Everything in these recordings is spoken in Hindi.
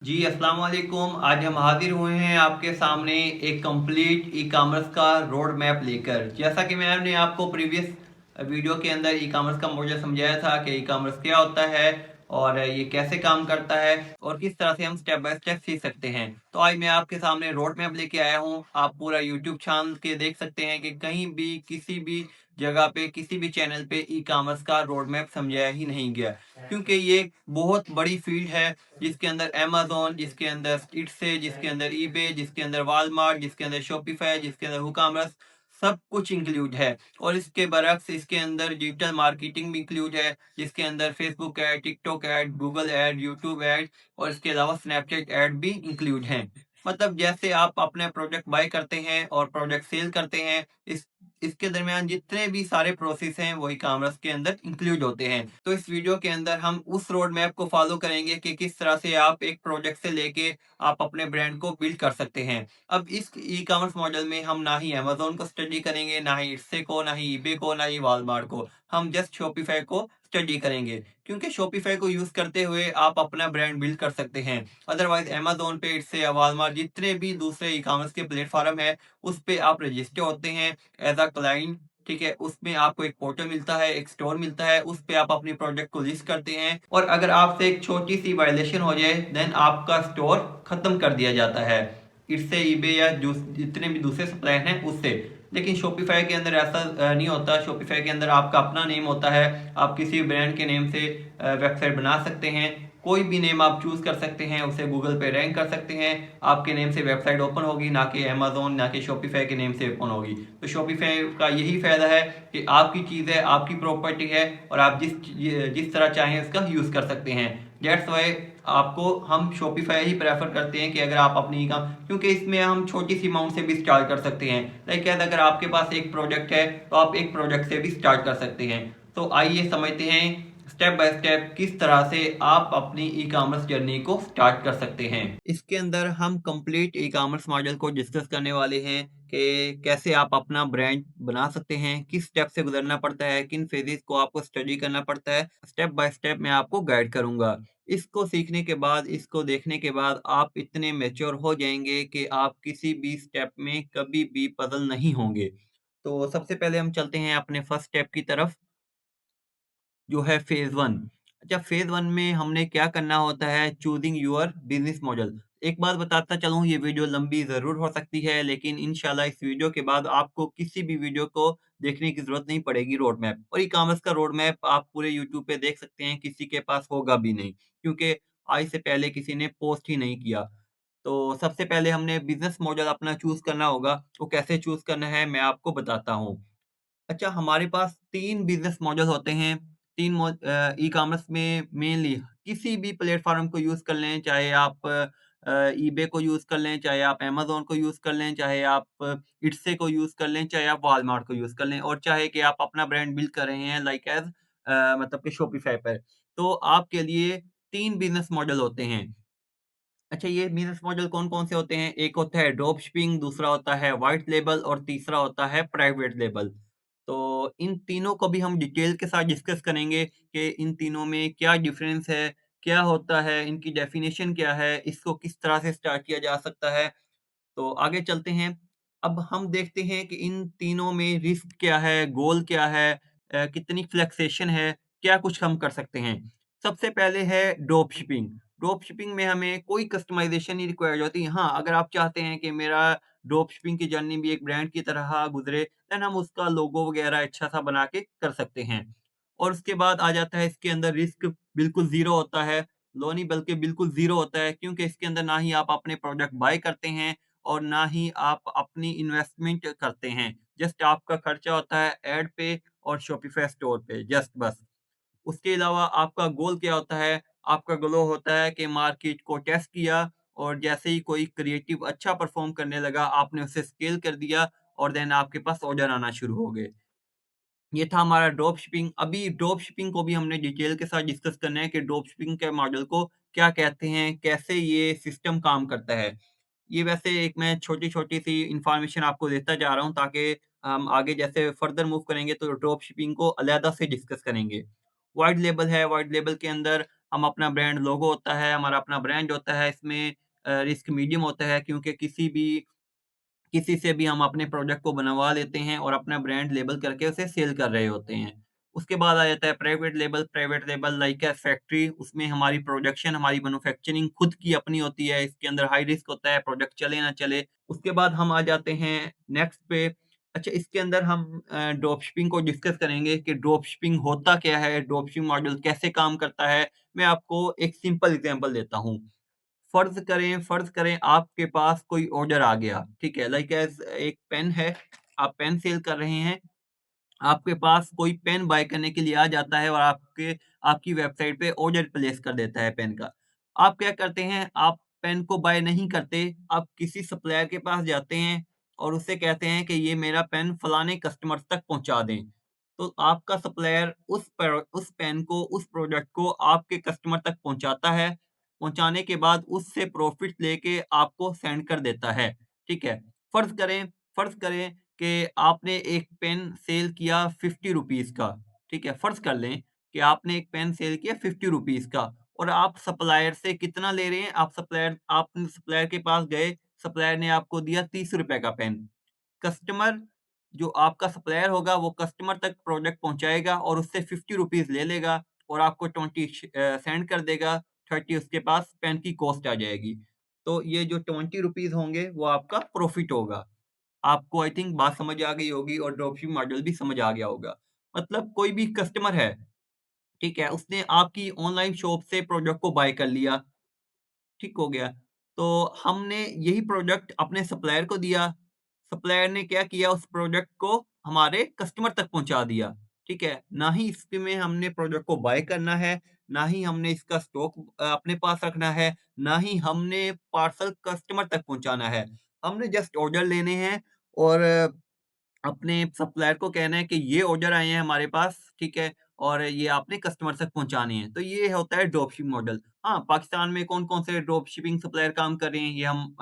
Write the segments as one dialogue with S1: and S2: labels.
S1: जी, अस्सलाम वालेकुम। आज हम हाज़िर हुए हैं आपके सामने एक कंप्लीट ई-कॉमर्स का रोड मैप लेकर। जैसा कि मैंने आपको प्रीवियस वीडियो के अंदर ई-कॉमर्स का मॉडल समझाया था कि ई-कॉमर्स क्या होता है और ये कैसे काम करता है और किस तरह से हम स्टेप बाय स्टेप सीख सकते हैं। तो आज मैं आपके सामने रोड मैप लेके आया हूँ। आप पूरा यूट्यूब छान के देख सकते हैं कि कहीं भी, किसी भी जगह पे, किसी भी चैनल पे ई-कॉमर्स का रोड मैप समझाया ही नहीं गया। क्योंकि ये बहुत बड़ी फील्ड है जिसके अंदर अमेज़न, जिसके अंदर इट्से, जिसके अंदर ईबे, जिसके अंदर वॉलमार्ट, जिसके अंदर शॉपिफाई, जिसके अंदर वूकॉमर्स सब कुछ इंक्लूड है। और इसके बरक्स इसके अंदर डिजिटल मार्केटिंग भी इंक्लूड है, जिसके अंदर Facebook ad, TikTok add, Google add, YouTube add और इसके अलावा स्नैपचैट ऐड भी इंक्लूड हैं। मतलब जैसे आप अपने प्रोडक्ट बाय करते हैं और प्रोडक्ट सेल करते हैं, इसके दरमियान जितने भी सारे प्रोसेस हैं वो ई-कॉमर्स के अंदर इंक्लूड होते हैं। तो इस वीडियो के अंदर हम उस रोड मैप को फॉलो करेंगे कि किस तरह से आप एक प्रोजेक्ट से लेके आप अपने ब्रांड को बिल्ड कर सकते हैं। अब इस ई-कॉमर्स मॉडल में हम ना ही अमेज़न को स्टडी करेंगे, ना ही इट्से को, ना ही ईबे को, ना ही वॉलमार्ट को। हम जस्ट शॉपिफाई को स्टडी करेंगे, क्योंकि शॉपिफाई को यूज़ करते हुए आप अपना ब्रांड बिल्ड कर सकते हैं। अदरवाइज़ अमेज़न पे, इट्से या वॉलमार्ट जितने भी दूसरे ई-कॉमर्स के प्लेटफ़ॉर्म हैं, उस पे आप रजिस्टर होते हैं एज़ अ क्लाइंट। ठीक है, उसमें आपको एक पोर्टल मिलता है, एक स्टोर मिलता है, उस पे आप अपनी प्रोडक्ट को लिस्ट करते हैं और अगर आपसे एक छोटी-सी वायलेशन हो जाए, देन आपका स्टोर खत्म कर दिया जाता है। इससे ईबे या जो जितने भी दूसरे सप्लायर हैं उससे। लेकिन शॉपिफाई के अंदर ऐसा नहीं होता। शॉपिफाई के अंदर आपका अपना नेम होता है। आप किसी ब्रांड के नेम से वेबसाइट बना सकते हैं। कोई भी नेम आप चूज़ कर सकते हैं, उसे गूगल पे रैंक कर सकते हैं। आपके नेम से वेबसाइट ओपन होगी, ना कि अमेज़न, ना कि शॉपिफाई के नेम से ओपन होगी। तो शॉपिफाई का यही फ़ायदा है कि आपकी चीज़ है, आपकी प्रॉपर्टी है और आप जिस तरह चाहें उसका यूज़ कर सकते हैं। दैट्स व्हाई आपको हम शॉपिफाई ही प्रेफ़र करते हैं कि अगर आप अपनी काम, क्योंकि इसमें हम छोटी-सी अमाउंट से भी स्टार्ट कर सकते हैं। लाइक अगर आपके पास एक प्रोडक्ट है, तो आप एक प्रोडक्ट से भी स्टार्ट कर सकते हैं। तो आइए समझते हैं स्टेप बाय स्टेप किस तरह से आप अपनी ई-कॉमर्स जर्नी को स्टार्ट कर सकते हैं। इसके अंदर हम कंप्लीट ई-कॉमर्स मॉडल को डिस्कस करने वाले हैं कि कैसे आप अपना ब्रांड बना सकते हैं, किस स्टेप से गुजरना पड़ता है, किन फेजेस को आपको स्टडी करना पड़ता है। स्टेप बाय स्टेप मैं आपको गाइड करूंगा। इसको सीखने के बाद, इसको देखने के बाद आप इतने मैच्योर हो जाएंगे कि आप किसी भी स्टेप में कभी भी पजल नहीं होंगे। तो सबसे पहले हम चलते हैं अपने फर्स्ट स्टेप की तरफ, जो है फेज़ 1। अच्छा, फेज़ 1 में हमने क्या करना होता है, चूज़िंग योर बिज़नेस मॉडल। एक बात बताता चलूँ, ये वीडियो लंबी ज़रूर हो सकती है, लेकिन इंशाल्लाह इस वीडियो के बाद आपको किसी भी वीडियो को देखने की ज़रूरत नहीं पड़ेगी रोड मैप। और ई-कॉमर्स का रोड मैप आप पूरे यूट्यूब पे देख सकते हैं, किसी के पास होगा भी नहीं, क्योंकि आज से पहले किसी ने पोस्ट ही नहीं किया। तो सबसे पहले हमने बिज़नेस मॉडल अपना चूज़ करना होगा, वो कैसे चूज़ करना है मैं आपको बताता हूँ। अच्छा, हमारे पास 3 बिज़नेस मॉडल होते हैं। ई-कॉमर्स में मेनली किसी भी प्लेटफ़ॉर्म को यूज़ कर लें, चाहे आप ईबे को यूज़ कर लें, चाहे आप अमेज़न को यूज़ कर लें, चाहे आप इट्से को यूज़ कर लें, चाहे आप वॉलमार्ट को यूज़ कर लें और चाहे कि आप अपना ब्रांड बिल्ड कर रहे हैं लाइक मतलब कि शॉपिफ़ाई पर। तो आपके लिए 3 बिज़नेस मॉडल होते हैं। अच्छा, ये बिज़नेस मॉडल कौन-कौन से होते हैं? एक होता है ड्रॉप शिपिंग, दूसरा होता है व्हाइट लेबल और तीसरा होता है प्राइवेट लेबल। तो इन तीनों को भी हम डिटेल के साथ डिस्कस करेंगे कि इन तीनों में क्या डिफरेंस है, क्या होता है, इनकी डेफिनिशन क्या है, इसको किस तरह से स्टार्ट किया जा सकता है। तो आगे चलते हैं। अब हम देखते हैं कि इन तीनों में रिस्क क्या है, गोल क्या है, कितनी फ्लेक्सेशन है, क्या कुछ हम कर सकते हैं। सबसे पहले है ड्रॉप शिपिंग। ड्रॉप शिपिंग में हमें कोई कस्टमाइज़ेशन नहीं रिक्वायर्ड होती। हाँ, अगर आप चाहते हैं कि मेरा ड्रॉप शिपिंग की जर्नी भी एक ब्रांड की तरह गुज़रे, देन हम उसका लोगो वगैरह अच्छा-सा बना के कर सकते हैं। और उसके बाद आ जाता है इसके अंदर रिस्क, बिल्कुल ज़ीरो होता है। लो नहीं बल्कि बिल्कुल ज़ीरो होता है, क्योंकि इसके अंदर ना ही आप अपने प्रोडक्ट बाय करते हैं और ना ही आप अपनी इन्वेस्टमेंट करते हैं। जस्ट आपका खर्चा होता है ऐड पे और शॉपिफ़ाई स्टोर पे, जस्ट बस। उसके अलावा आपका गोल क्या होता है? आपका गोल होता है कि मार्केट को टेस्ट किया और जैसे ही कोई क्रिएटिव अच्छा परफ़ॉर्म करने लगा, आपने उसे स्केल कर दिया और देन आपके पास ऑर्डर आना शुरू हो गए। ये था हमारा ड्रॉप शिपिंग। अभी ड्रॉप शिपिंग को भी हमने डिटेल के साथ डिस्कस करना है कि ड्रॉप शिपिंग के मॉडल को क्या कहते हैं, कैसे ये सिस्टम काम करता है। ये वैसे एक मैं छोटी-छोटी सी इन्फॉर्मेशन आपको देता जा रहा हूँ, ताकि हम आगे जैसे फर्दर मूव करेंगे तो ड्रॉप शिपिंग को अलहदा से डिस्कस करेंगे। व्हाइट लेबल है, व्हाइट लेबल के अंदर हम अपना ब्रांड लोगो होता है, हमारा अपना ब्रांड होता है, इसमें रिस्क मीडियम होता है क्योंकि किसी से भी हम अपने प्रोडक्ट को बनवा लेते हैं और अपना ब्रांड लेबल करके उसे सेल कर रहे होते हैं। उसके बाद आ जाता है private label like a factory, उसमें हमारी प्रोडक्शन, हमारी मैन्युफैक्चरिंग खुद की अपनी होती है, इसके अंदर हाई रिस्क होता है, प्रोडक्ट चले ना चले। उसके बाद हम आ जाते हैं नेक्स्ट पे। अच्छा, इसके अंदर हम ड्रॉप शिपिंग को डिस्कस करेंगे कि ड्रॉप शिपिंग होता क्या है, ड्रॉप शिपिंग मॉडल कैसे काम करता है। मैं आपको एक सिंपल एग्ज़ाम्पल देता हूँ। फ़र्ज़ करें आपके पास कोई ऑर्डर आ गया, ठीक है? लाइक एज़ एक पेन है, आप पेन सेल कर रहे हैं, आपके पास कोई पेन बाय करने के लिए आ जाता है और आपकी वेबसाइट पे ऑर्डर प्लेस कर देता है पेन का। आप क्या करते हैं, आप पेन को बाय नहीं करते, आप किसी सप्लायर के पास जाते हैं और उससे कहते हैं कि ये मेरा पेन फलाने कस्टमर्स तक पहुँचा दें। तो आपका सप्लायर उस पेन को, उस प्रोडक्ट को आपके कस्टमर तक पहुँचाता है, पहुँचाने के बाद उससे प्रॉफ़िट लेके आपको सेंड कर देता है, ठीक है? फ़र्ज़ करें कि आपने एक पेन सेल किया ₹50 का, ठीक है? फ़र्ज़ कर लें कि आपने एक पेन सेल किया ₹50 का और आप सप्लायर से कितना ले रहे हैं? आपने सप्लायर के पास गए, सप्लायर ने आपको दिया ₹30 का पेन। कस्टमर जो आपका सप्लायर होगा वो कस्टमर तक प्रोडक्ट पहुँचाएगा और उससे ₹50 ले लेगा और आपको 20 सेंड कर देगा, 30 उसके पास पेन की कॉस्ट आ जाएगी। तो ये जो ₹20 होंगे वो आपका प्रॉफ़िट होगा। आपको आई थिंक बात समझ आ गई होगी और ड्रॉपशिपिंग मॉडल भी समझ आ गया होगा। मतलब कोई भी कस्टमर है, ठीक है? उसने आपकी ऑनलाइन शॉप से प्रोडक्ट को बाय कर लिया, ठीक हो गया। तो हमने यही प्रोडक्ट अपने सप्लायर को दिया, सप्लायर ने क्या किया उस प्रोडक्ट को हमारे कस्टमर तक पहुँचा दिया, ठीक है? ना ही इसमें हमने प्रोडक्ट को बाय करना है, ना ही हमने इसका स्टॉक अपने पास रखना है, ना ही हमने पार्सल कस्टमर तक पहुँचाना है। हमने जस्ट ऑर्डर लेने हैं और अपने सप्लायर को कहना है कि ये ऑर्डर आए हैं हमारे पास, ठीक है? और ये आपने कस्टमर तक पहुँचाने हैं। तो ये होता है ड्रॉपशिपिंग मॉडल। हाँ, पाकिस्तान में कौन-कौन से ड्रॉपशिपिंग सप्लायर काम कर रहे हैं, ये हम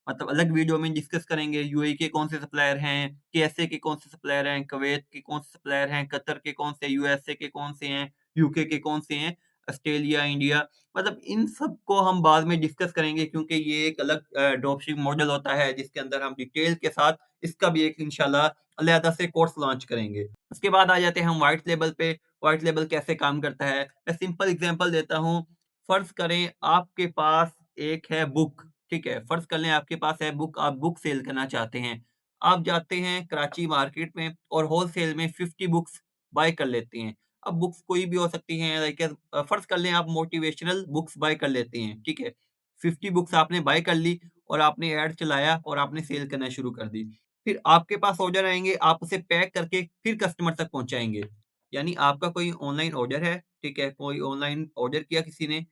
S1: मतलब अलग वीडियो में डिस्कस करेंगे। यूएई के कौन से सप्लायर हैं, केएसए के कौन से सप्लायर हैं, कुवैत के कौन से सप्लायर हैं, कतर के कौन से, यूएसए के कौन से हैं, यूके के कौन से हैं, ऑस्ट्रेलिया, इंडिया, मतलब इन सब को हम बाद में डिस्कस करेंगे क्योंकि ये एक अलग ड्रॉपशिपिंग मॉडल होता है जिसके अंदर हम डिटेल के साथ इसका भी एक इंशाल्लाह अलहदा से कोर्स लॉन्च करेंगे। उसके बाद आ जाते हैं हम व्हाइट लेबल पे, व्हाइट लेबल कैसे काम करता है? मैं सिंपल एग्ज़ाम्पल देता हूँ। फ़र्ज़ करें आपके पास एक है बुक, ठीक है? फ़र्ज़ कर लें आपके पास है बुक, आप बुक सेल करना चाहते हैं। आप जाते हैं कराची मार्केट में और होलसेल में 50 बुक्स बाय कर लेते हैं। अब बुक्स कोई भी हो सकती हैं लाइक फ़र्ज़ कर लें आप मोटिवेशनल बुक्स बाय कर लेते हैं, ठीक है? 50 बुक्स आपने बाय कर ली और आपने ऐड चलाया और आपने सेल करना शुरू कर दी। फिर आपके पास ऑर्डर आएँगे, आप उसे पैक करके फिर कस्टमर तक पहुँचाएँगे। यानी आपका कोई ऑनलाइन ऑर्डर है, ठीक है? कोई ऑनलाइन ऑर्डर किया किसी ने,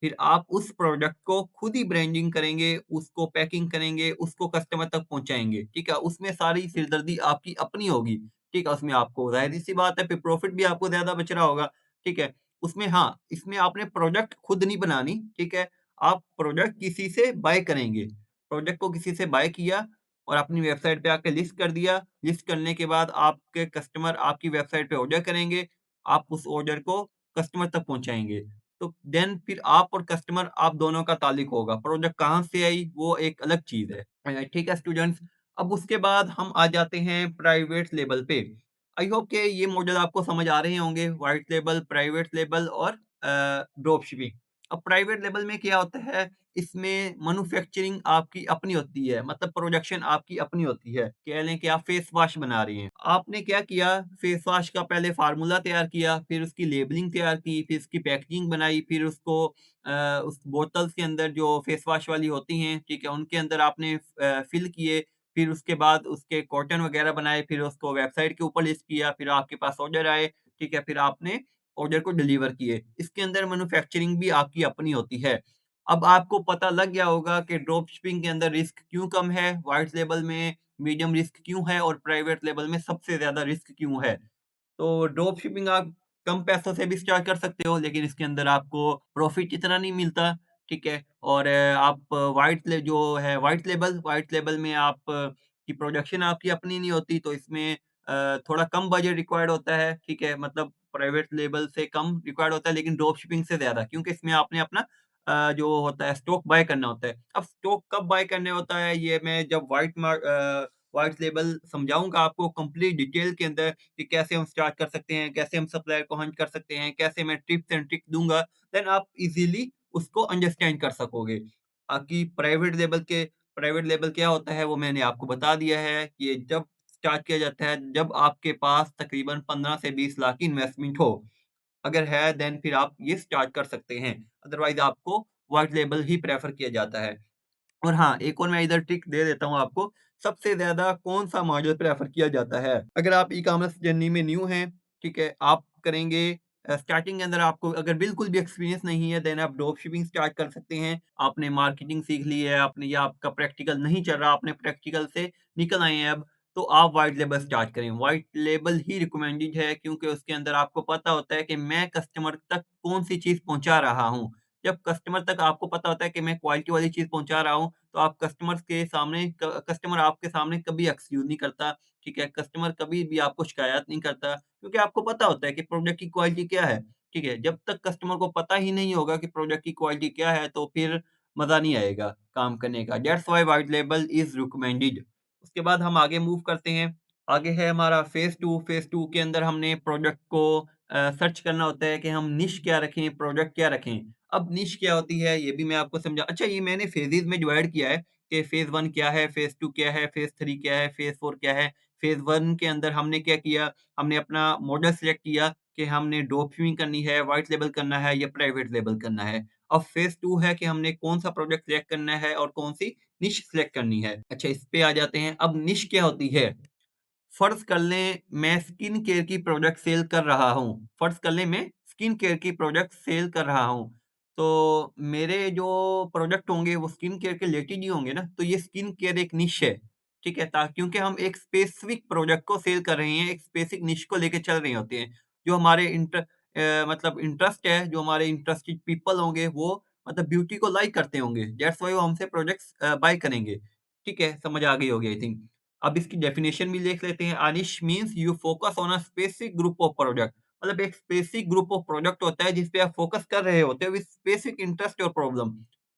S1: फिर आप उस प्रोडक्ट को खुद ही ब्रांडिंग करेंगे, उसको पैकिंग करेंगे, उसको कस्टमर तक पहुँचाएँगे, ठीक है? उसमें सारी सिरदर्दी आपकी अपनी होगी, ठीक है? उसमें आपको ज़ाहिर-सी बात है फिर प्रॉफिट भी आपको ज़्यादा बच रहा होगा, ठीक है? उसमें हाँ, इसमें आपने प्रोडक्ट खुद नहीं बनानी, ठीक है? आप प्रोडक्ट किसी से बाय करेंगे। प्रोडक्ट को किसी से बाय किया और अपनी वेबसाइट पे आके लिस्ट कर दिया। लिस्ट करने के बाद आपके कस्टमर आपकी वेबसाइट पे ऑर्डर करेंगे। आप उस ऑर्डर को कस्टमर तक पहुँचाएँगे। तो देन फिर आप और कस्टमर आप दोनों का ताल्लुक होगा। प्रोडक्ट कहाँ से आई वो एक अलग चीज़ है। ठीक है स्टूडेंट्स। अब उसके बाद हम आ जाते हैं प्राइवेट लेबल पे। आई होप कि ये मॉडल आपको समझ आ रहे होंगे व्हाइट लेबल, प्राइवेट लेबल और ड्रॉप शिपिंग। अब प्राइवेट लेबल में क्या होता है इसमें मैन्युफैक्चरिंग आपकी अपनी होती है, मतलब प्रोडक्शन आपकी अपनी होती है। कह लें कि आप फेस वॉश बना रही हैं। आपने क्या किया, फेस वॉश का पहले फ़ॉर्मूला तैयार किया, फिर उसकी लेबलिंग तैयार की, फिर उसकी पैकेजिंग बनाई, फिर उसको उस बोतल्स के अंदर जो फेस वॉश वाली होती हैं, ठीक है? उनके अंदर आपने फ़िल किए, फिर उसके बाद उसके कॉटन वगैरह बनाए, फिर उसको वेबसाइट के ऊपर लिस्ट किया, फिर आपके पास ऑर्डर आए, ठीक है? फिर आपने ऑर्डर को डिलीवर किए। इसके अंदर मैन्युफैक्चरिंग भी आपकी अपनी होती है। अब आपको पता लग गया होगा कि ड्रॉप शिपिंग के अंदर रिस्क क्यों कम है, व्हाइट लेबल में मीडियम रिस्क क्यों है और प्राइवेट लेबल में सबसे ज़्यादा रिस्क क्यों है। तो ड्रॉप शिपिंग आप कम पैसों से भी स्टार्ट कर सकते हो, लेकिन इसके अंदर आपको प्रॉफ़िट इतना नहीं मिलता, ठीक है? और आप व्हाइट लेबल में आप की प्रोडक्शन आपकी अपनी नहीं होती, तो इसमें थोड़ा कम बजट रिक्वायर्ड होता है, ठीक है? मतलब प्राइवेट लेबल से कम रिक्वायर्ड होता है लेकिन ड्रॉप शिपिंग से ज़्यादा, क्योंकि इसमें आपने अपना जो होता है स्टॉक बाय करना होता है। अब स्टॉक कब बाय करना होता है ये मैं जब व्हाइट लेबल समझाऊँगा आपको कंप्लीट डिटेल के अंदर कि कैसे हम स्टार्ट कर सकते हैं, कैसे हम सप्लायर को हंट कर सकते हैं, कैसे मैं टिप्स एंड ट्रिक दूँगा, देन आप इज़िली उसको अंडरस्टैंड कर सकोगे। कि प्राइवेट लेबल क्या होता है वो मैंने आपको बता दिया है। ये जब स्टार्ट किया जाता है जब आपके पास तकरीबन 15 से 20 लाख की इन्वेस्टमेंट हो। अगर है देन फिर आप ये स्टार्ट कर सकते हैं। अदरवाइज़ आपको व्हाइट लेबल ही प्रेफ़र किया जाता है। और हाँ, एक और मैं इधर ट्रिक दे देता हूँ आपको, सबसे ज़्यादा कौन-सा मॉडल प्रेफ़र किया जाता है? अगर आप ई-कॉमर्स जर्नी में न्यू हैं, ठीक है? आप करेंगे स्टार्टिंग के अंदर आपको अगर बिल्कुल भी एक्सपीरियंस नहीं है, देन आप ड्रॉप शिपिंग स्टार्ट कर सकते हैं। आपने मार्केटिंग सीख ली है, आपने या आपका प्रैक्टिकल नहीं चल रहा, आपने प्रैक्टिकल से निकल आए हैं अब, तो आप व्हाइट लेबल स्टार्ट करें। व्हाइट लेबल ही रिकमेंडेड है क्योंकि उसके अंदर आपको पता होता है कि मैं कस्टमर तक कौन-सी चीज़ पहुँचा रहा हूँ। जब कस्टमर तक आपको पता होता है कि मैं क्वालिटी वाली चीज़ पहुँचा रहा हूँ, तो आप कस्टमर आपके सामने कभी एक्सक्यूज़ नहीं करता, ठीक है? कस्टमर कभी भी आपको शिकायत नहीं करता, क्योंकि आपको पता होता है कि प्रोडक्ट की क्वालिटी क्या है, ठीक है? जब तक कस्टमर को पता ही नहीं होगा कि प्रोडक्ट की क्वालिटी क्या है, तो फिर मज़ा नहीं आएगा काम करने का। That's why white label is recommended. उसके बाद हम आगे मूव करते हैं। आगे है हमारा फ़ेज़ 2 के अंदर हमने प्रोडक्ट को सर्च करना होता है कि हम निश क्या रखें, प्रोडक्ट क्या रखें। अब निश क्या होती है, ये भी मैं आपको समझा अच्छा ये मैंने फ़ेज़ेज़ में डिवाइड किया है कि फ़ेज़ 1 क्या है, फ़ेज़ 2 क्या है, फ़ेज़ 3 क्या है, फ़ेज़ 4 क्या है। फ़ेज़ 1 के अंदर हमने क्या किया, हमने अपना मॉडल सिलेक्ट किया कि हमने ड्रॉप शिपिंग करनी है, व्हाइट लेबल करना है या प्राइवेट लेबल करना है। अब फ़ेज़ 2 है कि हमने कौन-सा प्रोडक्ट सिलेक्ट करना है और कौन-सी निश सिलेक्ट करनी है। अच्छा इस पे आ जाते हैं, अब निश क्या होती है? फ़र्ज़ कर लें मैं स्किन केयर की प्रोडक्ट सेल कर रहा हूँ। फ़र्ज़ कर लें मैं स्किन केयर की प्रोडक्ट सेल कर रहा हूँ। तो मेरे जो प्रोडक्ट होंगे वो स्किन केयर के रिलेटेड ही होंगे ना, तो ये स्किन केयर एक निश है, ठीक है? क्योंकि हम एक स्पेसिफ़िक प्रोडक्ट को सेल कर रहे हैं, एक स्पेसिफ़िक निश को लेके चल रहे होते हैं। जो हमारे मतलब इंटरेस्ट है, जो हमारे इंटरेस्टेड पीपल होंगे वो मतलब ब्यूटी को लाइक करते होंगे। दैट्स व्हाई वो हमसे प्रोडक्ट्स बाय करेंगे। ठीक है? समझ आ गई होगी आई थिंक। अब इसकी डेफिनेशन भी देख लेते हैं। A niche means you focus on a specific group of product मतलब एक स्पेसिफिक ग्रुप ऑफ प्रोडक्ट होता है जिस पे आप फोकस कर रहे होते हो विद स्पेसिफिक इंटरेस्ट और प्रॉब्लम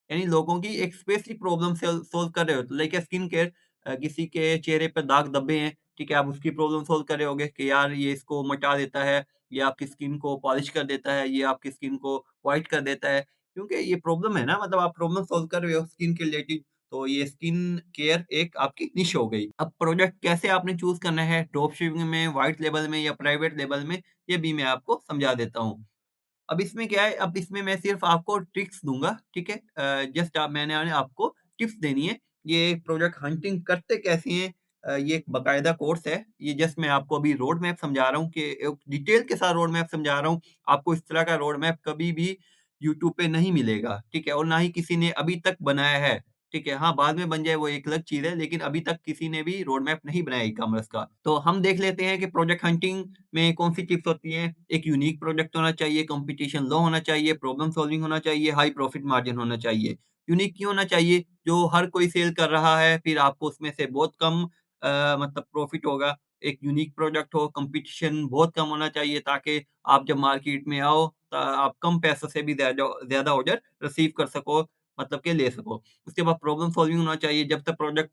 S1: यानी लोगों की एक स्पेसिफिक प्रॉब्लम से सोल्व कर रहे हो लाइक स्किन केयर किसी के चेहरे पर दाग धब्बे हैं ठीक है आप उसकी प्रॉब्लम सोल्व कर रहे होगे कि यार ये इसको मिटा देता है ये आपकी स्किन को पॉलिश कर देता है ये आपकी स्किन को व्हाइट कर देता है क्योंकि ये प्रॉब्लम है ना मतलब आप प्रॉब्लम सोल्व कर रहे हो स्किन के रिलेटेड तो ये स्किन केयर एक आपकी निश हो गई। अब प्रोडक्ट कैसे आपने चूज़ करना है ड्रॉप शिपिंग में, व्हाइट लेबल में या प्राइवेट लेबल में, ये भी मैं आपको समझा देता हूँ। अब इसमें क्या है, अब इसमें मैं सिर्फ़ आपको ट्रिक्स दूँगा, ठीक है? जस्ट मैंने आपको टिप्स देनी है। ये प्रोडक्ट हंटिंग करते कैसे हैं ये एक बाकायदा कोर्स है। ये जस्ट मैं आपको अभी रोड मैप समझा रहा हूँ कि डिटेल के साथ रोड मैप समझा रहा हूँ। आपको इस तरह का रोड मैप कभी भी यूट्यूब पे नहीं मिलेगा, ठीक है? और ना ही किसी ने अभी तक बनाया है, ठीक है? हाँ, बाद में बन जाए वो एक अलग चीज़ है, लेकिन अभी तक किसी ने भी रोड मैप नहीं बनाया ई-कॉमर्स का। तो हम देख लेते हैं कि प्रोडक्ट हंटिंग में कौन-सी टिप्स होती हैं। एक यूनिक प्रोडक्ट होना चाहिए, कंपटीशन लो होना चाहिए, प्रॉब्लम सॉल्विंग होना चाहिए, हाई प्रॉफिट मार्जिन होना चाहिए। यूनिक क्यों होना चाहिए? जो हर कोई सेल कर रहा है, फिर आपको उसमें से बहुत कम मतलब प्रॉफिट होगा। एक यूनिक प्रोडक्ट हो, कंपटीशन बहुत कम होना चाहिए ताकि आप जब मार्केट में आओ आप कम पैसों से भी ज़्यादा ज़्यादा ऑर्डर रिसीव कर सको, मतलब कि ले सको। उसके बाद प्रॉब्लम सॉल्विंग होना चाहिए, जब तक प्रोडक्ट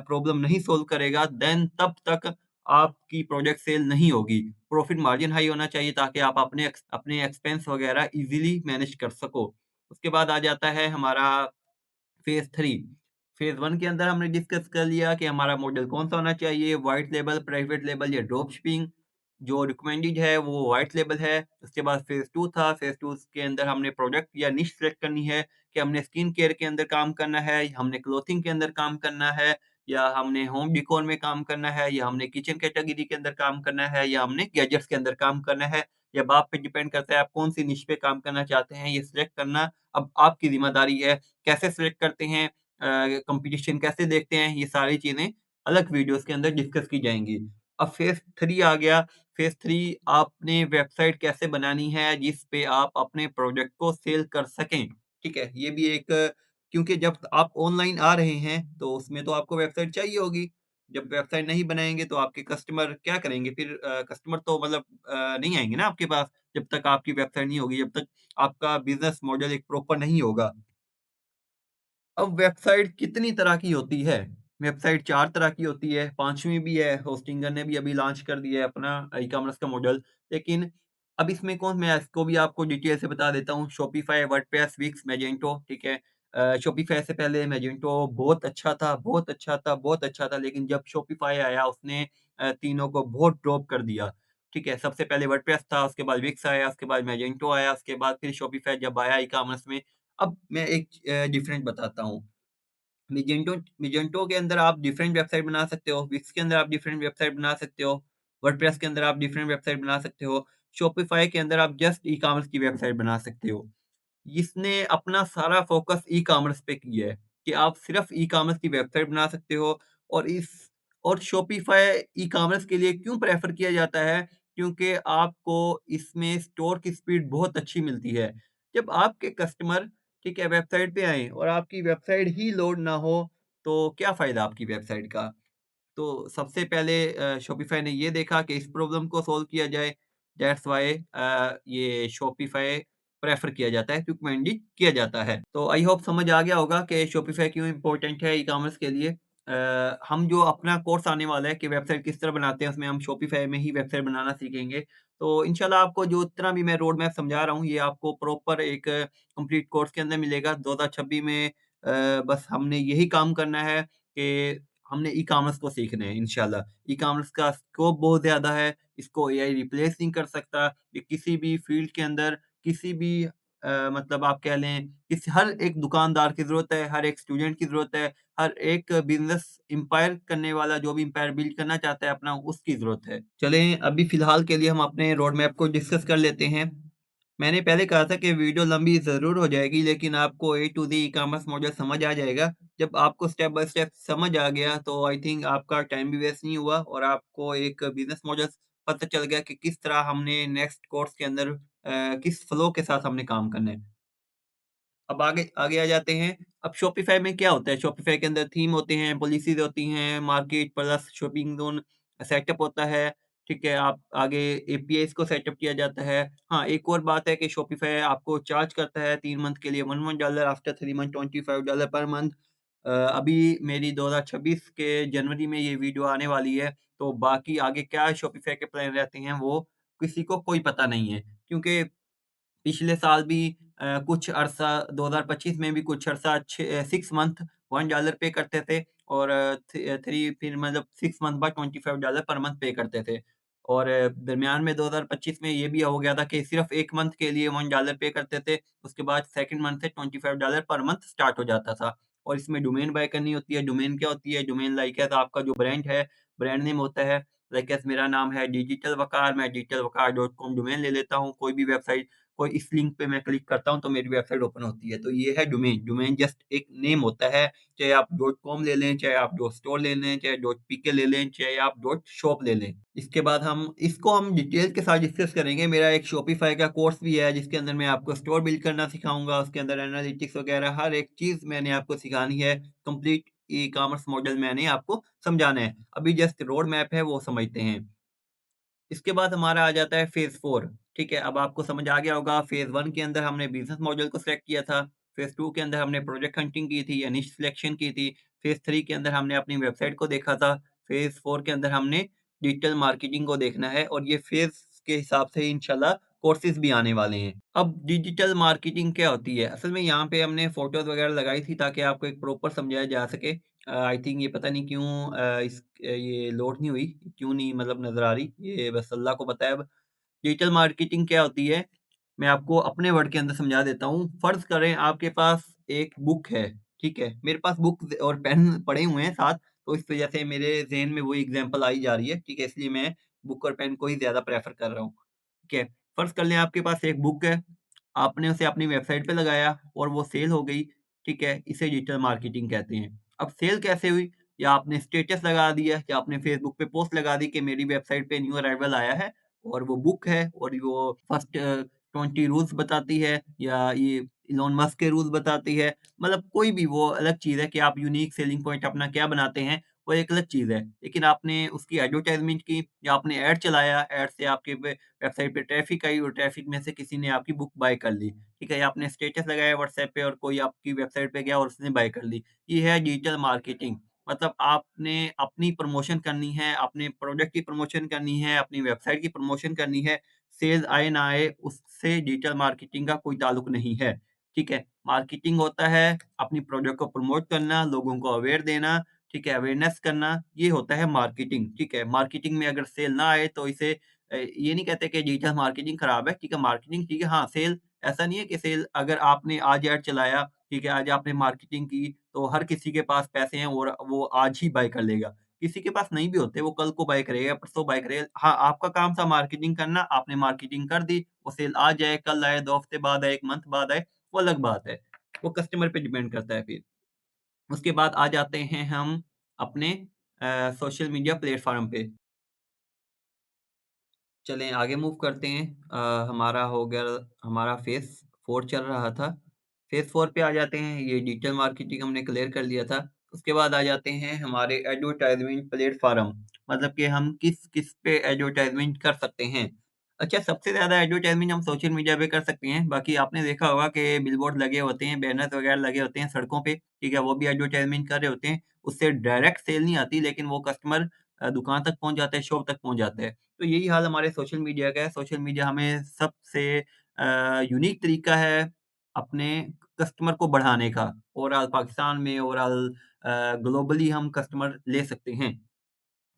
S1: प्रॉब्लम नहीं सॉल्व करेगा, देन तब तक आपकी प्रोडक्ट सेल नहीं होगी। प्रॉफिट मार्जिन हाई होना चाहिए ताकि आप अपने एक्सपेंस वगैरह ईज़िली मैनेज कर सको। उसके बाद आ जाता है हमारा फेज़ 3 फेज़ 1 के अंदर हमने डिस्कस कर लिया कि हमारा मॉडल कौन-सा होना चाहिए, व्हाइट लेबल, प्राइवेट लेबल या ड्रॉप शिपिंग। जो रिकमेंडेड है वो व्हाइट लेबल है। उसके बाद फेज़ 2 था, फेज़ 2 के अंदर हमने प्रोडक्ट या निश सेलेक्ट करनी है कि हमने स्किन केयर के अंदर काम करना है, हमने क्लॉथिंग के अंदर काम करना है या हमने होम डेकोर में काम करना है या हमने किचन कैटेगरी के अंदर काम करना है या हमने गैजेट्स के अंदर काम करना है। ये अब आप पे डिपेंड करता है आप कौन-सी निश पे काम करना चाहते हैं, ये सिलेक्ट करना अब आपकी ज़िम्मेदारी है। कैसे सिलेक्ट करते हैं कंपटीशन कैसे देखते हैं, ये सारी चीज़ें अलग वीडियोज़ के अंदर डिस्कस की जाएँगी। अब फेज़ 3 आ गया, फेज़ 3 आपने वेबसाइट कैसे बनानी है जिस पे आप अपने प्रोडक्ट को सेल कर सकें, ठीक है? ये भी एक क्योंकि जब आप ऑनलाइन आ रहे हैं, तो उसमें तो आपको वेबसाइट चाहिए होगी। जब वेबसाइट नहीं बनाएँगे तो आपके कस्टमर क्या करेंगे? फिर कस्टमर तो मतलब नहीं आएँगे ना आपके पास, जब तक आपकी वेबसाइट नहीं होगी, जब तक आपका बिज़नेस मॉडल एक प्रॉपर नहीं होगा। अब वेबसाइट कितनी तरह की होती है? वेबसाइट 4 तरह की होती है, 5वीं भी है, होस्टिंगर ने भी अभी लॉन्च कर दिया है अपना ई-कॉमर्स का मॉडल। लेकिन अब इसमें कौन मैं इसको भी आपको डिटेल से बता देता हूँ, शॉपिफ़ाई, वर्डप्रेस, विक्स, मैजेंटो, ठीक है? शॉपिफ़ाई से पहले मैजेंटो बहुत अच्छा था, बहुत अच्छा था, बहुत अच्छा था, लेकिन जब शॉपिफ़ाई आया उसने तीनों को बहुत ड्रॉप कर दिया, ठीक है? सबसे पहले वर्डप्रेस था, उसके बाद विक्स आया, उसके बाद मैजेंटो आया, उसके बाद फिर शॉपिफ़ाई जब आया ई-कॉमर्स में। अब मैं एक डिफरेंट बताता हूँ। मेजेंटो मेजेंटो के अंदर आप डिफरेंट वेबसाइट बना सकते हो, विक्स के अंदर आप डिफरेंट वेबसाइट बना सकते हो, वर्डप्रेस के अंदर आप डिफरेंट वेबसाइट बना सकते हो, शॉपिफ़ाई के अंदर आप जस्ट ई-कॉमर्स की वेबसाइट बना सकते हो। इसने अपना सारा फ़ोकस ई-कॉमर्स पे किया है कि आप सिर्फ़ ई-कॉमर्स की वेबसाइट बना सकते हो और इस और शॉपिफ़ाई ई-कॉमर्स के लिए क्यों प्रेफ़र किया जाता है? क्योंकि आपको इसमें स्टोर की स्पीड बहुत अच्छी मिलती है। जब आपके कस्टमर, ठीक है, वेबसाइट पे आएँ और आपकी वेबसाइट ही लोड ना हो, तो क्या फ़ायदा आपकी वेबसाइट का? तो सबसे पहले शॉपिफ़ाई ने ये देखा कि इस प्रॉब्लम को सॉल्व किया जाए, दैट्स व्हाई ये शॉपिफ़ाई प्रेफ़र किया जाता है, रिकमेंडेड किया जाता है। तो आई होप समझ आ गया होगा कि शॉपिफ़ाई क्यों इम्पोर्टेंट है ई-कॉमर्स के लिए। हम जो अपना कोर्स आने वाला है कि वेबसाइट किस तरह बनाते हैं, उसमें हम शॉपिफ़ाई में ही वेबसाइट बनाना सीखेंगे। तो इंशाल्लाह आपको जो इतना भी मैं रोड मैप समझा रहा हूँ, ये आपको प्रॉपर एक कंप्लीट कोर्स के अंदर मिलेगा। 2026 में बस हमने यही काम करना है कि हमने ई-कॉमर्स को सीखना है इंशाल्लाह। ई-कॉमर्स का स्कोप बहुत ज़्यादा है, इसको एआई रिप्लेस नहीं कर सकता। ये किसी भी फ़ील्ड के अंदर, किसी भी मतलब आप कह लें, किसी हर एक दुकानदार की ज़रूरत है, हर एक स्टूडेंट की ज़रूरत है, हर एक बिज़नेस एम्पायर करने वाला जो भी एम्पायर बिल्ड करना चाहता है अपना, उसकी ज़रूरत है। चलें, अभी फ़िलहाल के लिए हम अपने रोड मैप को डिस्कस कर लेते हैं। मैंने पहले कहा था कि वीडियो लंबी ज़रूर हो जाएगी, लेकिन आपको ए टू ज़ेड ई-कॉमर्स मॉडल समझ आ जाएगा। जब आपको स्टेप बाय स्टेप समझ आ गया, तो आई थिंक आपका टाइम भी वेस्ट नहीं हुआ और आपको एक बिज़नेस मॉडल पता चल गया कि किस तरह हमने नेक्स्ट कोर्स के अंदर किस फ्लो के साथ हमने काम करना है। अब आगे आगे आ जाते हैं। अब शॉपिफ़ाई में क्या होता है? शॉपिफ़ाई के अंदर थीम होते हैं, पॉलिसीज़ होती हैं, market plus shopping zone setup होता है, ठीक है? आप आगे एपीआईज़ को सेटअप किया जाता है। हाँ, एक और बात है कि शॉपिफ़ाई आपको चार्ज करता है 3 मंथ के लिए $11 आफ्टर 3 मंथ $25 पर मंथ। अभी मेरी 2026 के जनवरी में ये वीडियो आने वाली है, तो बाकी आगे क्या शॉपिफ़ाई के प्लान रहते हैं, वो किसी को कोई पता नहीं है। क्योंकि पिछले साल भी कुछ अरसा 2025 में भी कुछ अरसा 6 मंथ $1 पे करते थे और 3 फिर मतलब 6 मंथ बाद $25 पर मंथ पे करते थे। और दरमियान में 2025 में ये भी हो गया था कि सिर्फ़ 1 मंथ के लिए $1 पे करते थे, उसके बाद सेकंड मंथ से $25 पर मंथ स्टार्ट हो जाता था। और इसमें डोमेन बाय करनी होती है। डोमेन क्या होती है? डोमेन लाइक है तो आपका जो ब्रांड है, ब्रांड नेम होता है। लाइक एज़ मेरा नाम है डिजिटल वक़ार, मैं digitalwaqar.com डोमेन ले लेता हूँ। कोई भी वेबसाइट, कोई इस लिंक पे मैं क्लिक करता हूँ तो मेरी वेबसाइट ओपन होती है। तो ये है डोमेन। डोमेन जस्ट एक नेम होता है, चाहे आप .com ले लें, चाहे आप .store ले लें, चाहे .pk ले लें, चाहे आप .shop ले लें। इसके बाद हम डिटेल के साथ डिस्कस करेंगे। मेरा एक शॉपिफ़ाई का कोर्स भी है जिसके अंदर मैं आपको स्टोर बिल्ड करना सिखाऊँगा, उसके अंदर एनालिटिक्स वगैरह हर एक चीज़ मैंने आपको सिखानी है। कंप्लीट ई-कॉमर्स मॉडल मैंने आपको समझाना है। अभी जस्ट रोड मैप है वो समझते हैं। इसके बाद हमारा आ जाता है फ़ेज़ 4, ठीक है? अब आपको समझ आ गया होगा, फ़ेज़ 1 के अंदर हमने बिज़नेस मॉडल को सेलेक्ट किया था, फ़ेज़ 2 के अंदर हमने प्रोजेक्ट हंटिंग की थी या निश सिलेक्शन की थी, फ़ेज़ 3 के अंदर हमने अपनी वेबसाइट को देखा था, फ़ेज़ 4 के अंदर हमने डिजिटल मार्केटिंग को देखना है और ये फ़ेज़ के हिसाब से इंशाल्लाह कोर्सेज़ भी आने वाले हैं। अब डिजिटल मार्केटिंग क्या होती है? असल में यहाँ पे हमने फ़ोटोज़ वगैरह लगाई थी ताकि आपको एक प्रॉपर समझाया जा सके। आई थिंक ये पता नहीं क्यों ये लोड नहीं हुई, क्यों नहीं मतलब नज़र आ रही, ये बस अल्लाह को पता है अब। डिजिटल मार्केटिंग क्या होती है? मैं आपको अपने वर्ड के अंदर समझा देता हूँ। फ़र्ज़ करें आपके पास एक बुक है, ठीक है? मेरे पास बुक और पेन पड़े हुए हैं साथ, तो इस वज़ह से मेरे ज़हन में वही एग्ज़ाम्पल आई जा रही है, ठीक है? इसलिए मैं बुक और पेन को ही ज़्यादा प्रेफ़र कर रहा हूँ, ठीक है? फ़र्ज़ कर लें आपके पास एक बुक है, आपने उसे अपनी वेबसाइट पे लगाया और वो सेल हो गई, ठीक है? इसे डिजिटल मार्केटिंग कहते हैं। अब सेल कैसे हुई? या आपने स्टेटस लगा दिया या आपने फ़ेसबुक पे पोस्ट लगा दी कि मेरी वेबसाइट पे न्यू अराइवल आया है और वो बुक है और वो फर्स्ट 20 रूल्स बताती है या ये इलॉन मस्क के रूल्स बताती है। मतलब कोई भी वो अलग चीज़ है कि आप यूनिक सेलिंग पॉइंट अपना क्या बनाते हैं, वो एक अलग चीज़ है। लेकिन आपने उसकी एडवर्टाइज़मेंट की या आपने ऐड चलाया, ऐड से आपके वेबसाइट पे ट्रैफ़िक आई और ट्रैफ़िक में से किसी ने आपकी बुक बाय कर ली, ठीक है? या आपने स्टेटस लगाया व्हाट्सएप पे और कोई आपकी वेबसाइट पे गया और उसने बाय कर ली। ये है डिजिटल मार्केटिंग। मतलब आपने अपनी प्रमोशन करनी है, अपने प्रोडक्ट की प्रमोशन करनी है, अपनी वेबसाइट की प्रमोशन करनी है। सेल्स आए ना आए उससे डिजिटल मार्केटिंग का कोई ताल्लुक नहीं है, ठीक है? मार्केटिंग होता है अपनी प्रोडक्ट को प्रमोट करना, लोगों को अवेयर देना, ठीक है? अवेयरनेस करना, ये होता है मार्केटिंग, ठीक है? मार्केटिंग में अगर सेल ना आए तो इसे ये नहीं कहते कि डिजिटल मार्केटिंग खराब है, ठीक है? मार्केटिंग ठीक है, हाँ, सेल ऐसा नहीं है कि सेल अगर आपने आज ऐड चलाया, ठीक है? आज आपने मार्केटिंग की, तो हर किसी के पास पैसे हैं और वो आज ही बाय कर लेगा। किसी के पास नहीं भी होते, वो कल को बाय करेगा, परसों बाय करेगा। हाँ, आपका काम था मार्केटिंग करना, आपने मार्केटिंग कर दी, वो सेल आज आए, कल आए, 2 हफ्ते बाद आए, 1 मंथ बाद आए, वो अलग बात है। वो कस्टमर पे डिपेंड करता है फिर। उसके बाद आ जाते हैं हम अपने सोशल मीडिया प्लेटफ़ॉर्म पे। चलें आगे मूव करते हैं। हमारा हो गया हमारा फ़ेज़ 4 चल रहा था। फ़ेज़ 4 पे आ जाते हैं, ये डिजिटल मार्केटिंग हमने क्लियर कर लिया था। उसके बाद आ जाते हैं हमारे एडवर्टाइज़मेंट प्लेटफ़ॉर्म, मतलब कि हम किस-किस पे एडवर्टाइज़मेंट कर सकते हैं। अच्छा, सबसे ज़्यादा एडवर्टाइज़मेंट हम सोशल मीडिया पे कर सकते हैं, बाकी आपने देखा होगा कि बिलबोर्ड लगे होते हैं, बैनर्स वगैरह लगे होते हैं सड़कों पे, ठीक है? वो भी एडवर्टाइज़मेंट कर रहे होते हैं। उससे डायरेक्ट सेल नहीं आती, लेकिन वो कस्टमर दुकान तक पहुँच जाता है, शॉप तक पहुँच जाता है। तो यही हाल हमारे सोशल मीडिया का है। सोशल मीडिया हमें सबसे यूनिक तरीका है अपने कस्टमर को बढ़ाने का। ओवरऑल पाकिस्तान में ओवरऑल ग्लोबली हम कस्टमर ले सकते हैं।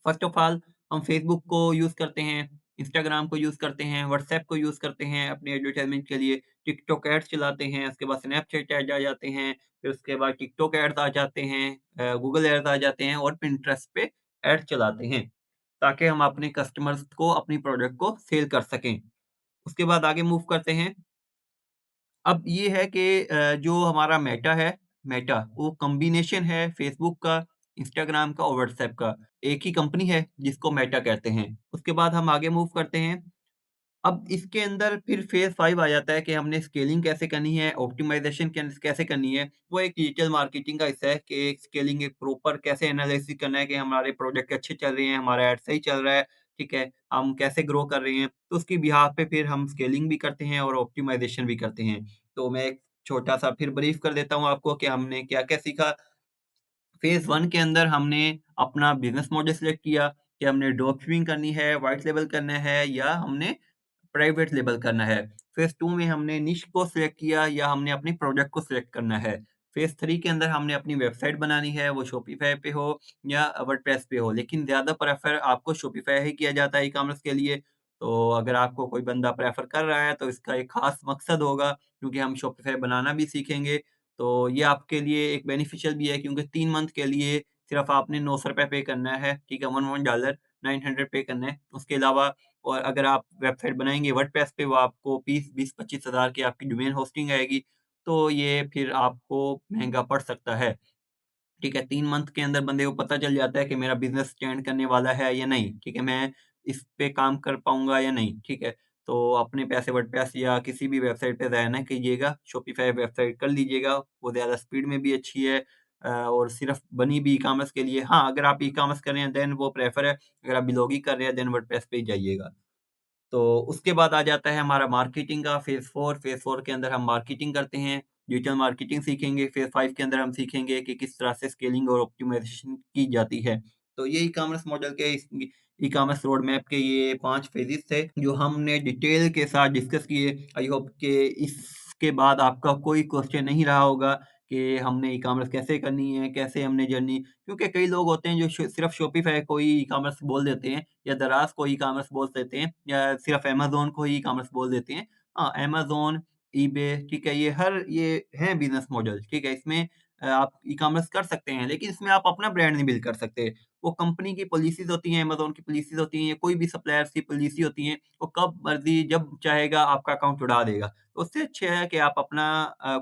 S1: फर्स्ट ऑफ ऑल हम फ़ेसबुक को यूज़ करते हैं, इंस्टाग्राम को यूज़ करते हैं, व्हाट्सऐप को यूज़ करते हैं अपने एडवर्टाइज़मेंट के लिए, टिकटॉक एड्स चलाते हैं, उसके बाद स्नैपचैट ऐड आ जाते हैं, फिर उसके बाद टिकटॉक एड्स आ जाते हैं, गूगल एड्स आ जाते हैं और पिंटरेस्ट पे एड चलाते हैं, ताकि हम अपने कस्टमर्स को अपनी प्रोडक्ट को सेल कर सकें। उसके बाद आगे मूव करते हैं। अब ये है कि जो हमारा मेटा है, मेटा वो कॉम्बिनेशन है फ़ेसबुक का, इंस्टाग्राम का और व्हाट्सऐप का। एक ही कंपनी है जिसको मेटा कहते हैं। उसके बाद हम आगे मूव करते हैं। अब इसके अंदर फिर फ़ेज़ 5 आ जाता है कि हमने स्केलिंग कैसे करनी है, ऑप्टिमाइज़ेशन कैसे करनी है। वो एक डिजिटल मार्केटिंग का हिस्सा है कि स्केलिंग एक प्रॉपर कैसे एनालिसिस करना है कि हमारे प्रोडक्ट अच्छे चल रहे हैं, हमारा ऐड सही चल रहा है, ठीक है, हम कैसे ग्रो कर रहे हैं। तो उसकी बिहाफ़ पे फिर हम स्केलिंग भी करते हैं और ऑप्टिमाइज़ेशन भी करते हैं। तो मैं एक छोटा-सा फिर ब्रीफ़ कर देता हूँ आपको कि हमने क्या-क्या सीखा। फेज़ 1 के अंदर हमने अपना बिज़नेस मॉडल सिलेक्ट किया कि हमने ड्रॉप शिपिंग करनी है, व्हाइट लेबल करना है या हमने प्राइवेट लेबल करना है। फेज़ 2 में हमने निश को सिलेक्ट किया या हमने अपनी प्रोडक्ट को सिलेक्ट करना है। फेज़ 3 के अंदर हमने अपनी वेबसाइट बनानी है, वो शॉपिफ़ाई पे हो या वर्डप्रेस पे हो, लेकिन ज़्यादा प्रेफ़र आपको शॉपिफ़ाई ही किया जाता है ई-कॉमर्स के लिए। तो अगर आपको कोई बंदा प्रेफ़र कर रहा है, तो इसका एक ख़ास मकसद होगा क्योंकि हम शॉपिफ़ाई बनाना भी सीखेंगे। तो ये आपके लिए एक बेनिफिशियल भी है क्योंकि 3 मंथ के लिए सिर्फ़ आपने ₹900 पे करना है, ठीक है? 11 डॉलर 900 पे करना है। उसके अलावा और अगर आप वेबसाइट बनाएँगे वर्डप्रेस पे वो आपको 20-25 हज़ार की आपकी डोमेन होस्टिंग आएगी, तो ये फिर आपको महँगा पड़ सकता है। ठीक है, 3 मंथ के अंदर बंदे को पता चल जाता है कि मेरा बिज़नेस स्टैंड करने वाला है या नहीं, ठीक है? मैं इस पे काम कर पाऊँगा या नहीं, ठीक है? तो अपने पैसे वर्डप्रेस या किसी भी वेबसाइट पे ज़ाया ना कीजिएगा, शॉपिफ़ाई वेबसाइट कर लीजिएगा, वो ज़्यादा स्पीड में भी अच्छी है और सिर्फ़ बनी भी ई-कॉमर्स के लिए हाँ, अगर आप ई-कॉमर्स कर रहे हैं देन वो प्रेफ़र है, अगर आप ब्लॉगिंग कर रहे हैं देन वर्डप्रेस पे ही जाइएगा। तो उसके बाद आ जाता है हमारा मार्केटिंग का फ़ेज़ 4 के अंदर हम मार्केटिंग करते हैं, डिजिटल मार्केटिंग सीखेंगे, फ़ेज़ 5 के अंदर हम सीखेंगे कि किस तरह से स्केलिंग और ऑप्टिमाइज़ेशन की जाती है। तो ये ई-कॉमर्स मॉडल के इस ई-कॉमर्स रोड मैप के ये 5 फ़ेजेज़ थे, जो हमने डिटेल के साथ डिस्कस किए। आई होप कि इसके बाद आपका कोई क्वेश्चन नहीं रहा होगा कि हमने ई-कॉमर्स कैसे करनी है, कैसे हमने जर्नी क्योंकि कई लोग होते हैं जो सिर्फ़ शॉपिफ़ाई को ही ई-कॉमर्स बोल देते हैं या दराज़ को ई-कॉमर्स बोल देते हैं या सिर्फ़ अमेज़न को ही ई-कॉमर्स बोल देते हैं। हाँ, अमेज़न, ईबे ठीक है, ये हैं बिज़नेस मॉडल, ठीक है? इसमें आप ई-कॉमर्स कर सकते हैं, लेकिन इसमें आप अपना ब्रांड नहीं बिल्ड कर सकते। वो कंपनी की पॉलिसीज़ होती हैं, अमेज़न की पॉलिसीज़ होती हैं या कोई भी सप्लायर्स की पॉलिसी होती हैं, वो कब मर्ज़ी जब चाहेगा आपका अकाउंट उड़ा देगा। तो उससे अच्छा है कि आप अपना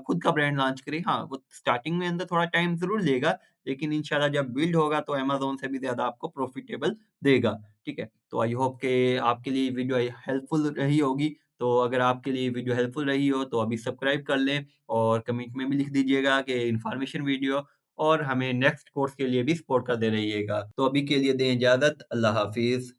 S1: खुद का ब्रांड लॉन्च करें। हाँ, वो स्टार्टिंग में अंदर थोड़ा टाइम ज़रूर लेगा, लेकिन इंशाल्लाह जब बिल्ड होगा तो अमेज़न से भी ज़्यादा आपको प्रॉफ़िटेबल देगा, ठीक है? तो आई होप कि आपके लिए वीडियो हेल्पफुल रही होगी। तो अगर आपके लिए वीडियो हेल्पफुल रही हो तो अभी सब्सक्राइब कर लें और कमेंट में भी लिख दीजिएगा कि इन्फॉर्मेशन वीडियो और हमें नेक्स्ट कोर्स के लिए भी सपोर्ट करते रहिएगा। तो अभी के लिए दें इजाज़त। अल्लाह हाफ़िज़।